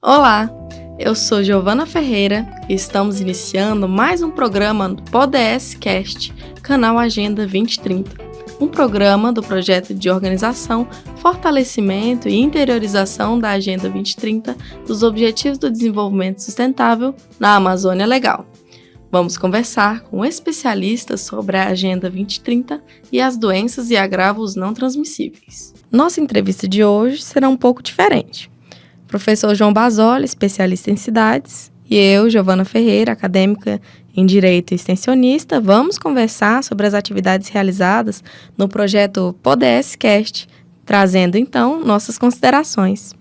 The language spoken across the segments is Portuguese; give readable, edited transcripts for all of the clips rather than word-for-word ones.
Olá, eu sou Giovana Ferreira e estamos iniciando mais um programa do ODS Cast, canal Agenda 2030, um programa do projeto de organização, fortalecimento e interiorização da Agenda 2030 dos Objetivos do Desenvolvimento Sustentável na Amazônia Legal. Vamos conversar com especialistas sobre a Agenda 2030 e as doenças e agravos não transmissíveis. Nossa entrevista de hoje será um pouco diferente. Professor João Basoli, especialista em cidades, e eu, Giovana Ferreira, acadêmica em Direito e extensionista, vamos conversar sobre as atividades realizadas no projeto ODS Cast, trazendo, então, nossas considerações.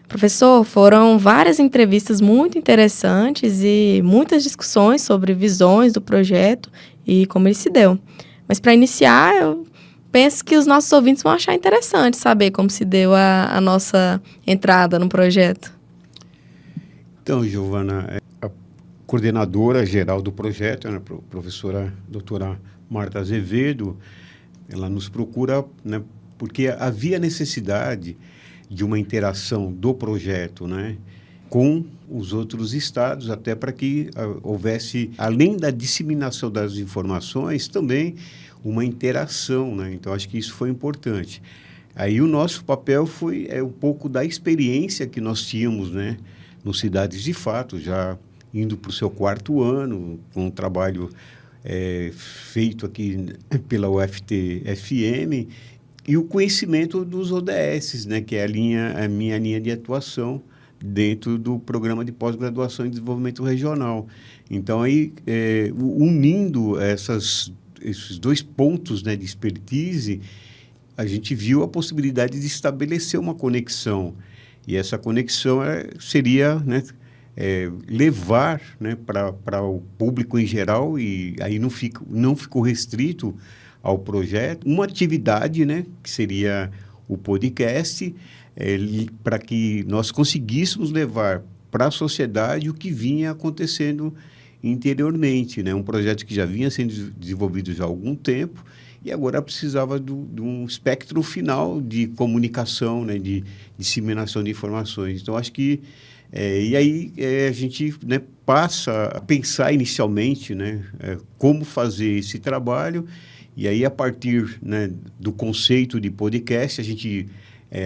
Professor, foram várias entrevistas muito interessantes e muitas discussões sobre visões do projeto e como ele se deu. Mas, para iniciar, eu penso que os nossos ouvintes vão achar interessante saber como se deu a nossa entrada no projeto. Então, Giovana, a coordenadora geral do projeto, a professora doutora Marta Azevedo, ela nos procura, porque havia necessidade de uma interação do projeto, com os outros estados, até para que houvesse, além da disseminação das informações, também uma interação, Então, acho que isso foi importante. Aí o nosso papel foi um pouco da experiência que nós tínhamos, no Cidades de Fato, já indo para o seu 4º ano, com um trabalho feito aqui pela UFT-FM, e o conhecimento dos ODS, que é a minha linha de atuação dentro do Programa de Pós-Graduação em Desenvolvimento Regional. Então, aí, unindo esses dois pontos, de expertise, a gente viu a possibilidade de estabelecer uma conexão. E essa conexão seria levar para o público em geral, e aí não ficou restrito ao projeto, uma atividade, que seria o podcast, para que nós conseguíssemos levar para a sociedade o que vinha acontecendo interiormente, um projeto que já vinha sendo desenvolvido já há algum tempo e agora precisava de um espectro final de comunicação, de disseminação de informações. Então, acho que e aí a gente passa a pensar inicialmente como fazer esse trabalho. E aí, a partir do conceito de podcast, a gente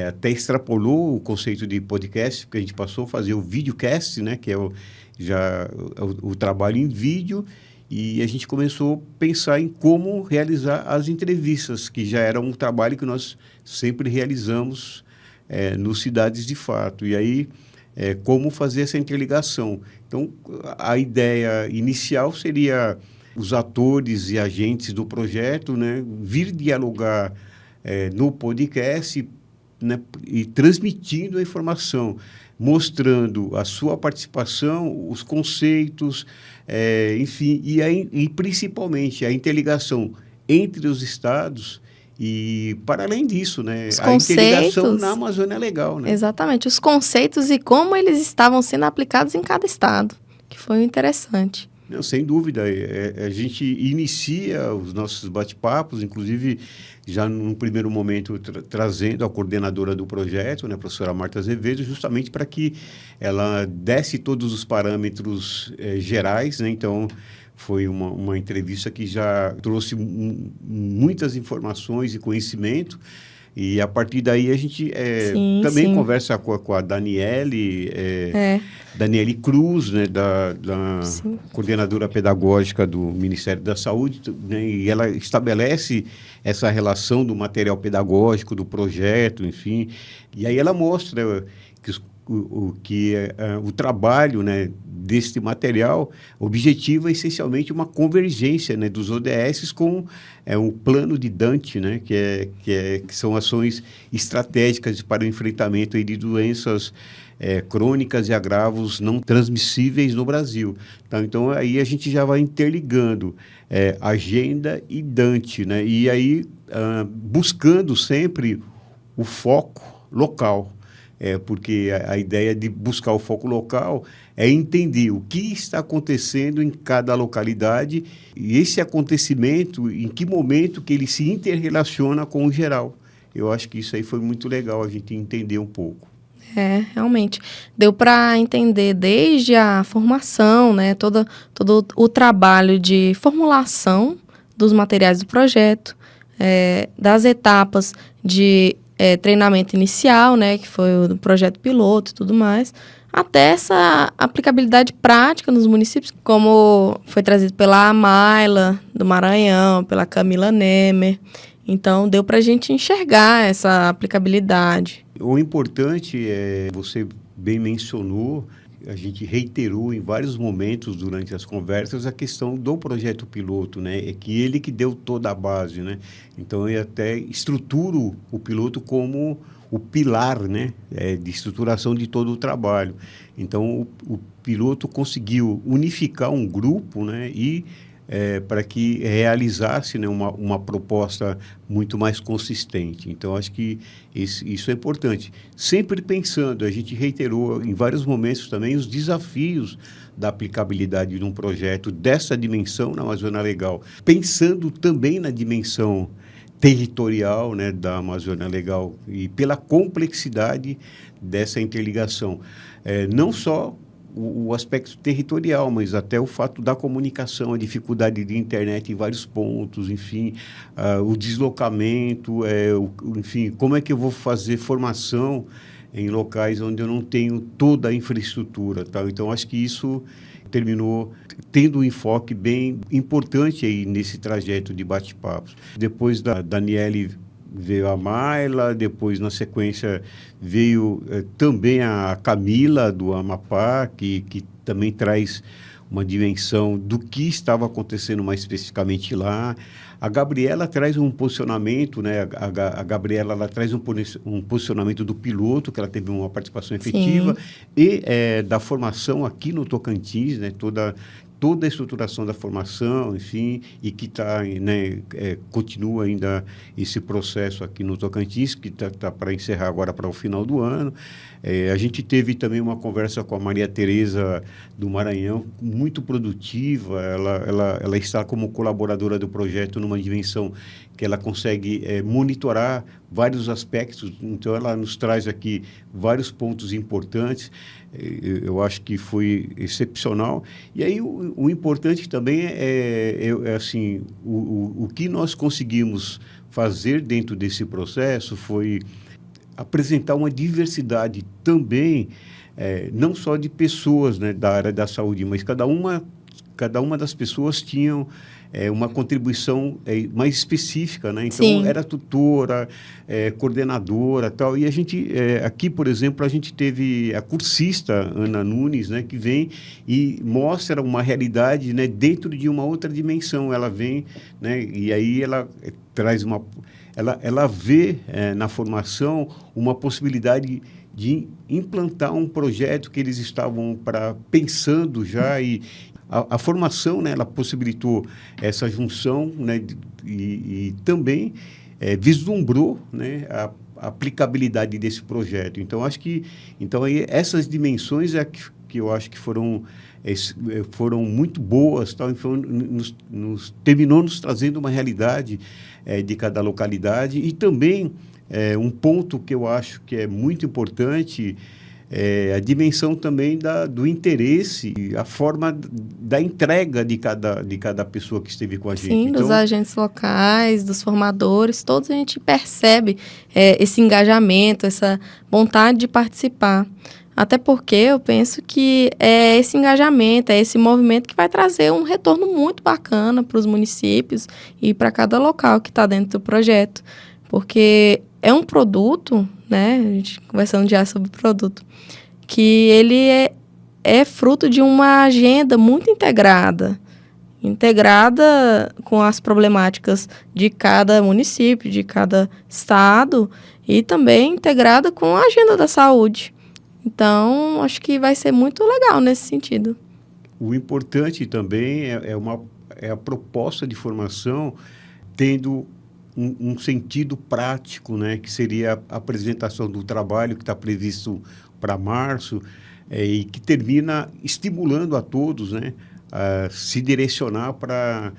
até extrapolou o conceito de podcast, porque a gente passou a fazer o videocast, que é o trabalho em vídeo, e a gente começou a pensar em como realizar as entrevistas, que já era um trabalho que nós sempre realizamos no Cidades de Fato. E aí, como fazer essa interligação. Então, a ideia inicial seria os atores e agentes do projeto, vir dialogar no podcast, e transmitindo a informação, mostrando a sua participação, os conceitos, enfim, e principalmente a interligação entre os estados e, para além disso, a interligação na Amazônia Legal. Exatamente, os conceitos e como eles estavam sendo aplicados em cada estado, que foi interessante. Não, sem dúvida. A gente inicia os nossos bate-papos, inclusive já num primeiro momento trazendo a coordenadora do projeto, a professora Marta Azevedo, justamente para que ela desse todos os parâmetros gerais, Então, foi uma entrevista que já trouxe muitas informações e conhecimento. E, a partir daí, a gente também conversa com a Daniele Cruz, da coordenadora pedagógica do Ministério da Saúde, e ela estabelece essa relação do material pedagógico, do projeto, enfim. E aí ela mostra que o trabalho deste material objetiva essencialmente uma convergência dos ODS com o plano de Dante, que são ações estratégicas para o enfrentamento de doenças crônicas e agravos não transmissíveis no Brasil. Então, aí a gente já vai interligando agenda e Dante, e aí buscando sempre o foco local. Porque a ideia de buscar o foco local é entender o que está acontecendo em cada localidade e esse acontecimento, em que momento que ele se interrelaciona com o geral. Eu acho que isso aí foi muito legal a gente entender um pouco. Realmente. Deu para entender desde a formação, né, todo o trabalho de formulação dos materiais do projeto, das etapas de treinamento inicial, né, que foi o do projeto piloto e tudo mais, até essa aplicabilidade prática nos municípios, como foi trazido pela Mayla, do Maranhão, pela Camila Nemer. Então, deu para a gente enxergar essa aplicabilidade. O importante é, você bem mencionou, a gente reiterou em vários momentos durante as conversas a questão do projeto piloto, né? É que ele que deu toda a base, né? Então, eu até estruturo o piloto como o pilar, né? De estruturação de todo o trabalho. Então, o piloto conseguiu unificar um grupo, né? E para que realizasse, né, uma proposta muito mais consistente. Então, acho que isso é importante. Sempre pensando, a gente reiterou em vários momentos também os desafios da aplicabilidade de um projeto dessa dimensão na Amazônia Legal, pensando também na dimensão territorial, né, da Amazônia Legal e pela complexidade dessa interligação. Não só o aspecto territorial, mas até o fato da comunicação, a dificuldade de internet em vários pontos, enfim, o deslocamento, enfim, como é que eu vou fazer formação em locais onde eu não tenho toda a infraestrutura, tá? Então, acho que isso terminou tendo um enfoque bem importante aí nesse trajeto de bate-papos. Depois da Daniele veio a Mayla, depois, na sequência, veio também a Camila, do Amapá, que também traz uma dimensão do que estava acontecendo mais especificamente lá. A Gabriela traz um posicionamento, né? A Gabriela ela traz um posicionamento do piloto, que ela teve uma participação efetiva, e da formação aqui no Tocantins, né? Toda a estruturação da formação, enfim, e que né, continua ainda esse processo aqui no Tocantins, que está para encerrar agora para o final do ano. A gente teve também uma conversa com a Maria Tereza do Maranhão, muito produtiva. Ela está como colaboradora do projeto numa dimensão que ela consegue monitorar vários aspectos. Então, ela nos traz aqui vários pontos importantes. Eu acho que foi excepcional. E aí, o importante também assim, o que nós conseguimos fazer dentro desse processo foi apresentar uma diversidade também, não só de pessoas, né, da área da saúde, mas cada uma das pessoas tinham uma contribuição mais específica, né? Então, Sim. Era tutora, coordenadora, tal. E a gente, aqui, por exemplo, a gente teve a cursista Ana Nunes, né, que vem e mostra uma realidade, né, dentro de uma outra dimensão. Ela vem, né, e aí ela traz ela vê na formação uma possibilidade de implantar um projeto que eles estavam pensando já, e a formação, né, ela possibilitou essa junção, né, e também vislumbrou, né, a aplicabilidade desse projeto. Então, acho que aí, essas dimensões que eu acho que foram muito boas, tal, e terminou nos trazendo uma realidade de cada localidade. E também um ponto que eu acho que é muito importante a dimensão também do interesse, a forma da entrega de cada pessoa que esteve com a gente. Sim, dos agentes locais, dos formadores, todos a gente percebe esse engajamento, essa vontade de participar. Até porque eu penso que é esse engajamento, é esse movimento que vai trazer um retorno muito bacana para os municípios e para cada local que está dentro do projeto. Porque é um produto, né, a gente conversando já sobre o produto, que ele é fruto de uma agenda muito integrada com as problemáticas de cada município, de cada estado, e também integrada com a agenda da saúde. Então, acho que vai ser muito legal nesse sentido. O importante também é a proposta de formação tendo um sentido prático, né, que seria a apresentação do trabalho que está previsto para março, e que termina estimulando a todos, né, a se direcionar para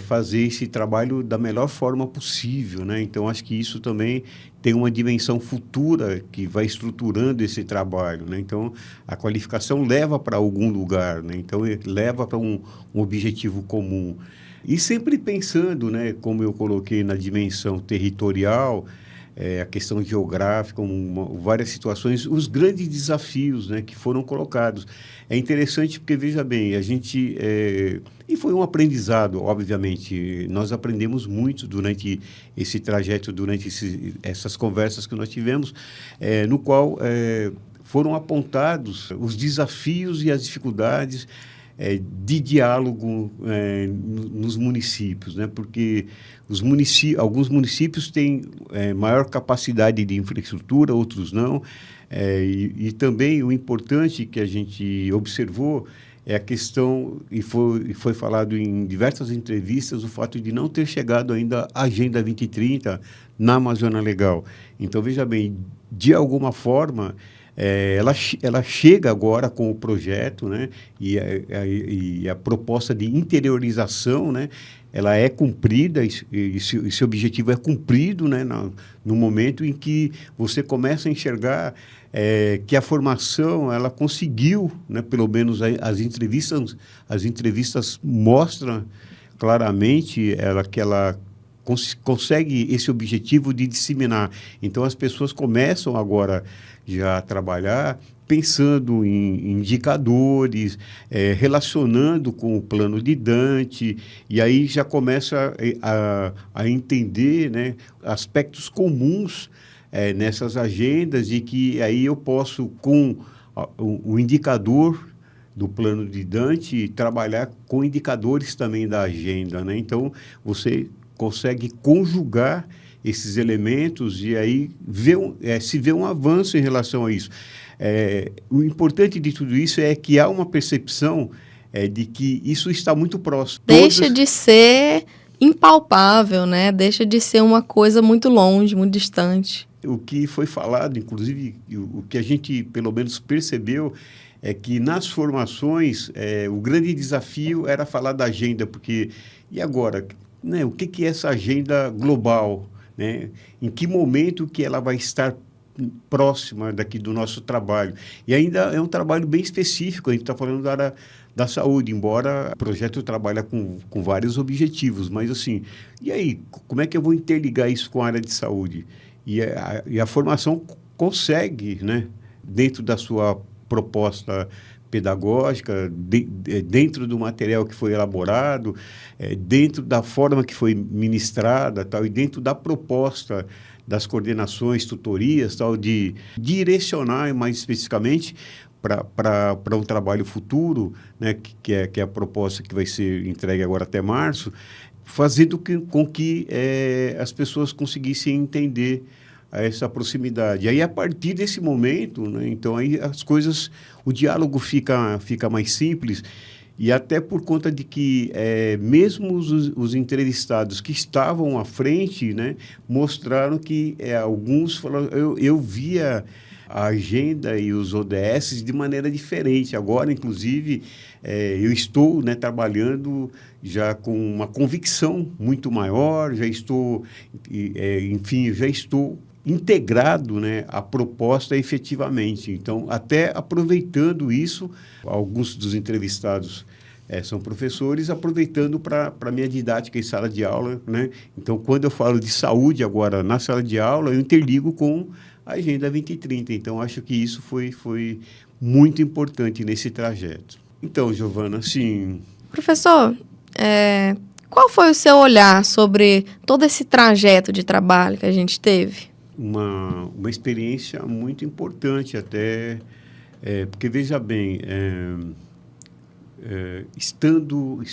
fazer esse trabalho da melhor forma possível, né? Então, acho que isso também tem uma dimensão futura que vai estruturando esse trabalho, né? Então, a qualificação leva para algum lugar, né? Então, leva para um objetivo comum. E sempre pensando, né, como eu coloquei na dimensão territorial, a questão geográfica, várias situações, os grandes desafios, né, que foram colocados. É interessante porque, veja bem, a gente... e foi um aprendizado, obviamente. Nós aprendemos muito durante esse trajeto, durante essas conversas que nós tivemos, no qual foram apontados os desafios e as dificuldades de diálogo nos municípios, né? Porque alguns municípios têm maior capacidade de infraestrutura, outros não. E também o importante que a gente observou é a questão, e foi falado em diversas entrevistas, o fato de não ter chegado ainda a Agenda 2030 na Amazônia Legal. Então, veja bem, de alguma forma, ela chega agora com o projeto, né? E a proposta de interiorização, né? Ela é cumprida, esse objetivo é cumprido, né? No momento em que você começa a enxergar que a formação ela conseguiu, né? Pelo menos as entrevistas mostram claramente que ela consegue esse objetivo de disseminar. Então, as pessoas começam agora já a trabalhar pensando em indicadores, relacionando com o plano de Dante, e aí já começa a entender, né, aspectos comuns nessas agendas e que aí eu posso, com o indicador do plano de Dante, trabalhar com indicadores também da agenda, né? Então, você consegue conjugar esses elementos e aí se vê um avanço em relação a isso. O importante de tudo isso é que há uma percepção de que isso está muito próximo. Deixa de ser impalpável, né? Deixa de ser uma coisa muito longe, muito distante. O que foi falado, inclusive, o que a gente, pelo menos, percebeu é que nas formações o grande desafio era falar da agenda, porque e agora, né, o que é essa agenda global, né? Em que momento que ela vai estar próxima daqui do nosso trabalho? E ainda é um trabalho bem específico, a gente está falando da área da saúde, embora o projeto trabalhe com vários objetivos, mas assim, e aí, como é que eu vou interligar isso com a área de saúde? E a formação consegue, né, dentro da sua proposta pedagógica, dentro do material que foi elaborado, dentro da forma que foi ministrada, tal, e dentro da proposta das coordenações, tutorias, tal, de direcionar mais especificamente para um trabalho futuro, né, que é a proposta que vai ser entregue agora até março, fazendo com que as pessoas conseguissem entender essa proximidade. Aí, a partir desse momento, né, então, aí as coisas, o diálogo fica mais simples, e até por conta de que mesmo os entrevistados que estavam à frente, né, mostraram que alguns falaram, eu via a agenda e os ODS de maneira diferente. Agora, inclusive, eu estou, né, trabalhando já com uma convicção muito maior, já estou integrado, né, à proposta efetivamente. Então, até aproveitando isso, alguns dos entrevistados são professores, aproveitando para a minha didática em sala de aula, né? Então, quando eu falo de saúde agora na sala de aula, eu interligo com a Agenda 2030. Então, acho que isso foi muito importante nesse trajeto. Então, Giovana, assim... Professor, qual foi o seu olhar sobre todo esse trajeto de trabalho que a gente teve? Uma experiência muito importante até, porque, veja bem, estando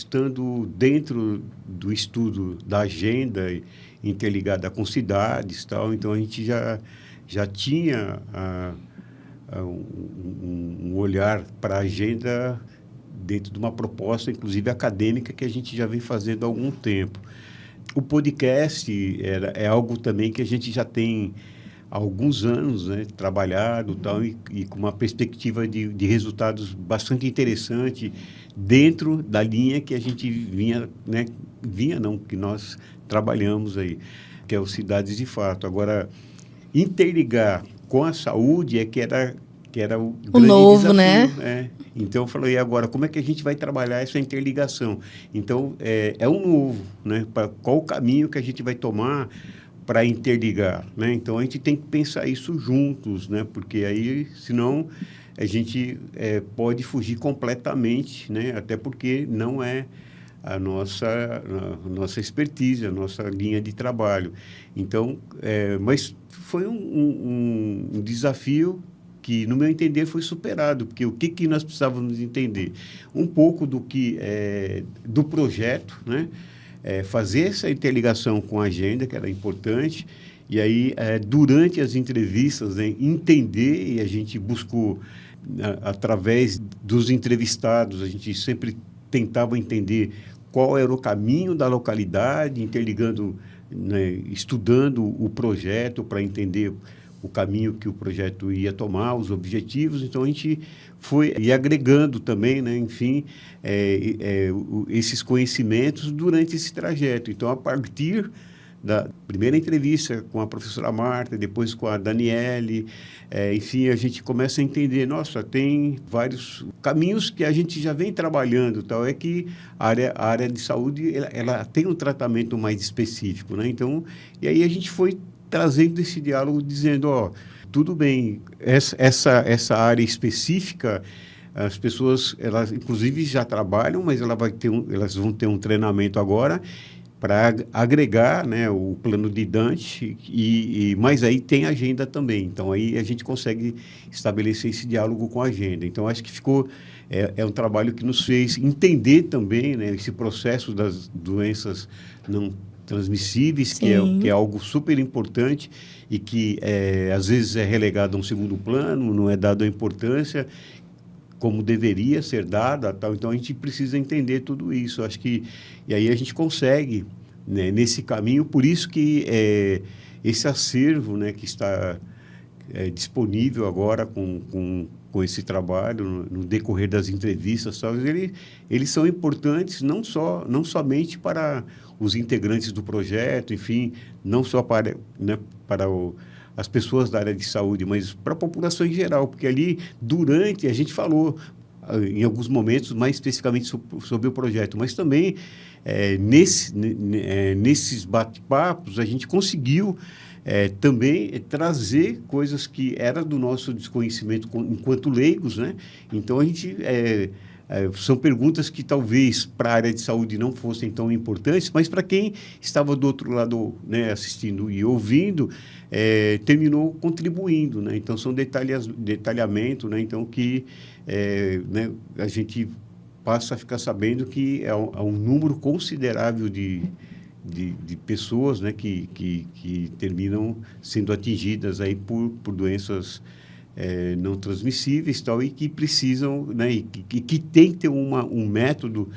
dentro do estudo da agenda interligada com cidades, tal, então a gente já tinha um olhar para a agenda dentro de uma proposta, inclusive acadêmica, que a gente já vem fazendo há algum tempo. O podcast é algo também que a gente já tem há alguns anos, né, trabalhado tal, e com uma perspectiva de resultados bastante interessante dentro da linha que a gente que nós trabalhamos aí, que é o Cidades de Fato. Agora, interligar com a saúde que era o grande novo, desafio, né? Então, eu falei, e agora, como é que a gente vai trabalhar essa interligação? Então, é um novo, né? Qual o caminho que a gente vai tomar para interligar, né? Então, a gente tem que pensar isso juntos, né? Porque aí, senão, a gente pode fugir completamente, né? Até porque não é a nossa expertise, a nossa linha de trabalho. Então, mas foi um desafio que, no meu entender, foi superado, porque o que nós precisávamos entender? Um pouco do projeto, né? Fazer essa interligação com a agenda, que era importante, e aí, durante as entrevistas, né, entender, e a gente buscou, através dos entrevistados, a gente sempre tentava entender qual era o caminho da localidade, interligando, né, estudando o projeto para entender o caminho que o projeto ia tomar, os objetivos. Então, a gente foi agregando também, né, enfim, esses conhecimentos durante esse trajeto. Então, a partir da primeira entrevista com a professora Marta, depois com a Daniele, enfim, a gente começa a entender, nossa, tem vários caminhos que a gente já vem trabalhando, tal, é que a área de saúde, ela tem um tratamento mais específico, né? Então, e aí a gente foi trazendo esse diálogo, dizendo, tudo bem, essa área específica, as pessoas, elas inclusive já trabalham, mas elas vão ter um treinamento agora para agregar, né, o plano de Dante, mas aí tem agenda também. Então, aí a gente consegue estabelecer esse diálogo com a agenda. Então, acho que é um trabalho que nos fez entender também, né, esse processo das doenças não transmissíveis, que é algo super importante e que, às vezes, é relegado a um segundo plano, não é dado a importância como deveria ser dada, tal. Então, a gente precisa entender tudo isso. Acho que, e aí a gente consegue, né, nesse caminho, por isso que esse acervo, né, que está disponível agora com esse trabalho, no decorrer das entrevistas, tal, eles são importantes não somente para os integrantes do projeto, enfim, não só para, né, para as pessoas da área de saúde, mas para a população em geral, porque ali, a gente falou em alguns momentos, mais especificamente sobre o projeto, mas também nesses bate-papos a gente conseguiu também trazer coisas que eram do nosso desconhecimento enquanto leigos, né? Então, a gente... são perguntas que talvez para a área de saúde não fossem tão importantes, mas para quem estava do outro lado, né, assistindo e ouvindo, terminou contribuindo, né? Então, são detalhamento, né? Então, que né, a gente passa a ficar sabendo que há um número considerável de pessoas, né, que terminam sendo atingidas aí por doenças não transmissíveis, tal, e que precisam, né, e que tem que ter um método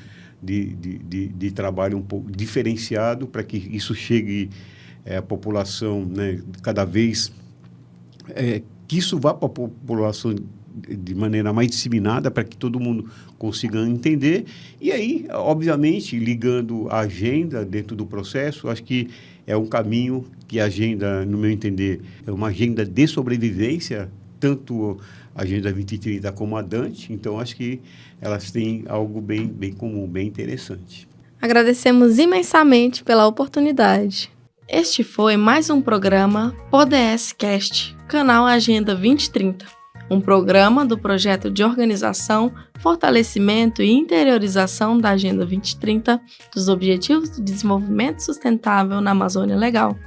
de trabalho um pouco diferenciado para que isso chegue à população, né, cada vez, que isso vá para a população de maneira mais disseminada, para que todo mundo consiga entender. E aí, obviamente, ligando a agenda dentro do processo, acho que é um caminho que a agenda, no meu entender, é uma agenda de sobrevivência, tanto a Agenda 2030 como a Dante. Então, acho que elas têm algo bem comum, bem interessante. Agradecemos imensamente pela oportunidade. Este foi mais um programa ODS Cast, canal Agenda 2030. Um programa do projeto de organização, fortalecimento e interiorização da Agenda 2030 dos Objetivos de Desenvolvimento Sustentável na Amazônia Legal.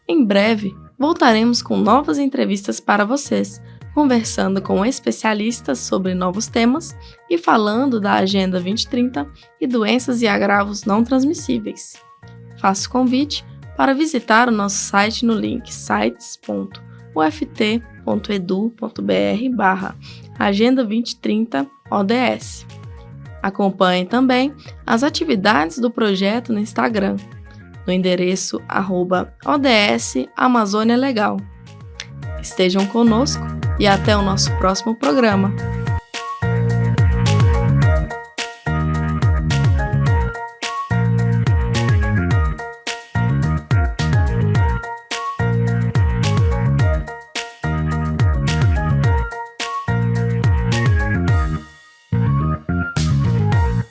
Em breve, voltaremos com novas entrevistas para vocês, conversando com especialistas sobre novos temas e falando da Agenda 2030 e doenças e agravos não transmissíveis. Faço convite para visitar o nosso site no link sites.uft.edu.br/Agenda 2030 ODS. Acompanhe também as atividades do projeto no Instagram, no endereço @ODS Amazônia Legal. Estejam conosco e até o nosso próximo programa.